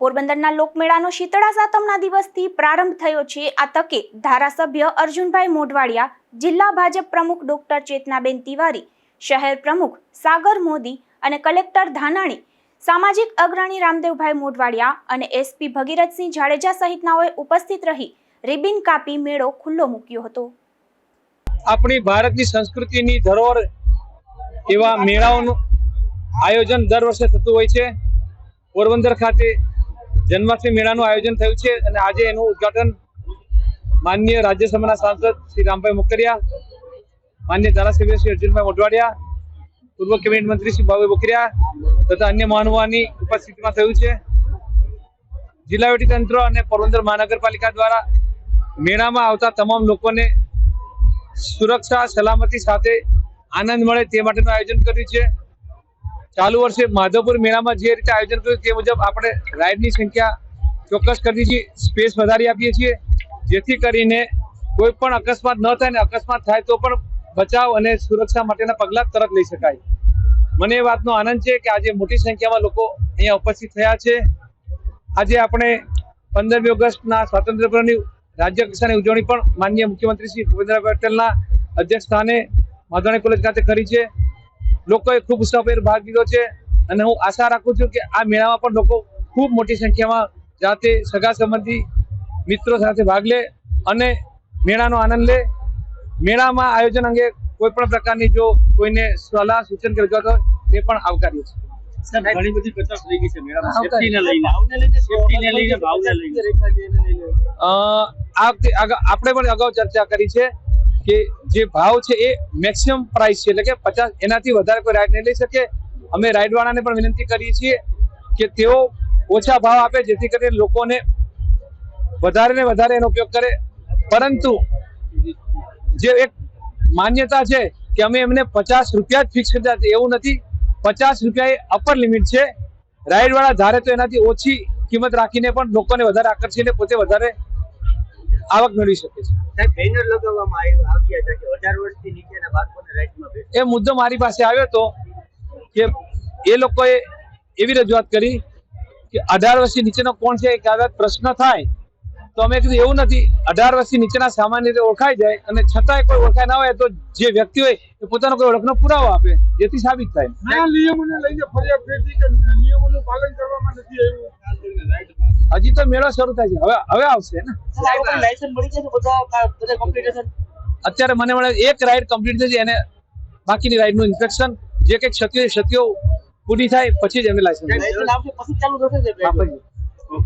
પોરબંદરના લોકમેળાનો શીતળા સાતમના દિવસથી પ્રારંભ થયો છે। આ તકે ધારાસભ્ય અર્જુનભાઈ મોઢવાડિયા, જિલ્લા ભાજપ પ્રમુખ ડોક્ટર ચેતનાબેન તિવારી, શહેર પ્રમુખ સાગર મોદી અને કલેક્ટર ધાનાણી, સામાજિક અગ્રણી રામદેવભાઈ મોઢવાડિયા અને એસપી ભગીરથસિંહ જાડેજા સહિતનાઓએ ઉપસ્થિત રહી રિબિન કાપી મેળો ખુલ્લો મૂક્યો હતો। આપણી ભારતની સંસ્કૃતિની ધરોહર એવા મેળાઓનું આયોજન દર વર્ષે થતું હોય છે। પોરબંદર ખાતે જન્માષ્ટમી મેળાનું આયોજન થયું છે અને આજે એનું ઉદ્ઘાટન માનનીય રાજ્યસભાના સાંસદ શ્રી રામભાઈ મોકરિયા, માનનીય ધારાસભ્ય શ્રી અર્જુનભાઈ મોઢવાડિયા, પૂર્વ કેબિનેટ મંત્રી શ્રી બાબુભાઈ બોકરિયા તથા અન્ય મહાનુભાવોની ઉપસ્થિતિમાં થયું છે। જિલ્લા વહીવટીતંત્ર અને પોરબંદર મહાનગરપાલિકા દ્વારા મેળામાં આવતા તમામ લોકોને સુરક્ષા સલામતી સાથે આનંદ મળે તે માટેનું આયોજન કર્યું છે। ચાલુ વર્ષે માધવપુર મેળામાં જે રીતે આયોજન કર્યું તે મુજબ આપણે રાઇડની સંખ્યા ચોક્કસ કરી છે, સ્પેસ વધારી આપીએ છીએ, જેથી કરીને કોઈ પણ અકસ્માત ન થાય ને અકસ્માત થાય તો પણ બચાવ અને સુરક્ષા માટેના પગલાં તરત લઈ શકાય। મને એ વાતનો આનંદ છે કે આજે મોટી સંખ્યામાં લોકો અહીંયા ઉપસ્થિત થયા છે। આજે આપણે 15મી ઓગસ્ટના સ્વાતંત્ર્ય પર્વની રાજ્ય કક્ષાની ઉજવણી પણ માનનીય મુખ્યમંત્રી શ્રી ભૂપેન્દ્રભાઈ પટેલના અધ્યક્ષ સ્થાને માધવાણી કોલેજ ખાતે કરી છે। લોકોએ ખૂબ ઉત્સાહભેર ભાગ લીધો છે અને હું આશા રાખું છું કે આ મેળામાં પણ લોકો ખૂબ મોટી સંખ્યામાં જાતે સગા સંબંધી મિત્રો સાથે ભાગ લે અને મેળાનો આનંદ લે। મેળામાં આયોજન અંગે કોઈ પણ પ્રકારની જો કોઈને સલાહ સૂચન કે રજૂઆત હોય તે પણ આવકાર્ય છે। ઘણી બધી કચાશ થઈ ગઈ છે મેળામાં, સેફટીને લઈને, સેફટીને લઈને, ભાવને લઈને। આ વખતે આપણે પણ અગાઉ ચર્ચા કરી છે કે જે ભાવ છે એ મેક્સિમમ પ્રાઇસ છે, એટલે કે 50 એનાથી વધારે કોઈ રાઇડ નહીં લઈ શકે। અમે રાઇડ વાળાને પણ વિનંતી કરીએ છીએ કે તેઓ ઓછા ભાવ આપે જેથી કરીને લોકોને વધારે ને વધારે એનો ઉપયોગ કરે। પરંતુ જે એક માન્યતા છે કે અમે એમને 50 રૂપિયા જ ફિક્સ કર્યા છે, એવું નથી। 50 રૂપિયા એ અપર લિમિટ છે। રાઇડ વાળા ધારે તો એનાથી ઓછી કિંમત રાખીને પણ લોકોને વધારે આકર્ષીને પોતે વધારે આવક મેળવી શકે છે। બેનર લગાવવામાં આવ્યા છે કે 18 વર્ષથી નીચેના બાળકોને રાઇડમાં બેસવા। એ મુદ્દો મારી પાસે આવ્યો હતો કે એ લોકોએ એવી રજૂઆત કરી કે 18 વર્ષથી નીચેનો કોણ છે એ કદાચ પ્રશ્ન થાય તો અમે કીધું એવું નથી। 18 વર્ષથી નીચેના સામાન્ય રીતે ઓળખાઈ જાય અને છતાંય કોઈ ઓળખાય ના હોય તો જે વ્યક્તિ હોય એ પોતાનો કોઈ ઓળખનો પુરાવો આપે જેથી સાબિત થાય। આ નિયમોને લઈને ફરિયાદ થઈ કે નિયમોનું પાલન કરવામાં નથી આવ્યું। હજી તો મેળો શરૂ થાય છે, હવે આવશે ને। લાયસન્સ મળી જશે બધા કોમ્પિટિશન? અત્યારે મને મળે એક રાઇડ કમ્પ્લીટ થઈ છે, એને બાકીની રાઇડનું ઇન્સ્પેક્શન જે કંઈક ક્ષતિઓ પૂરી થાય પછી જ એમને લાયસન્સ આવશે, પછી ચાલુ થશે.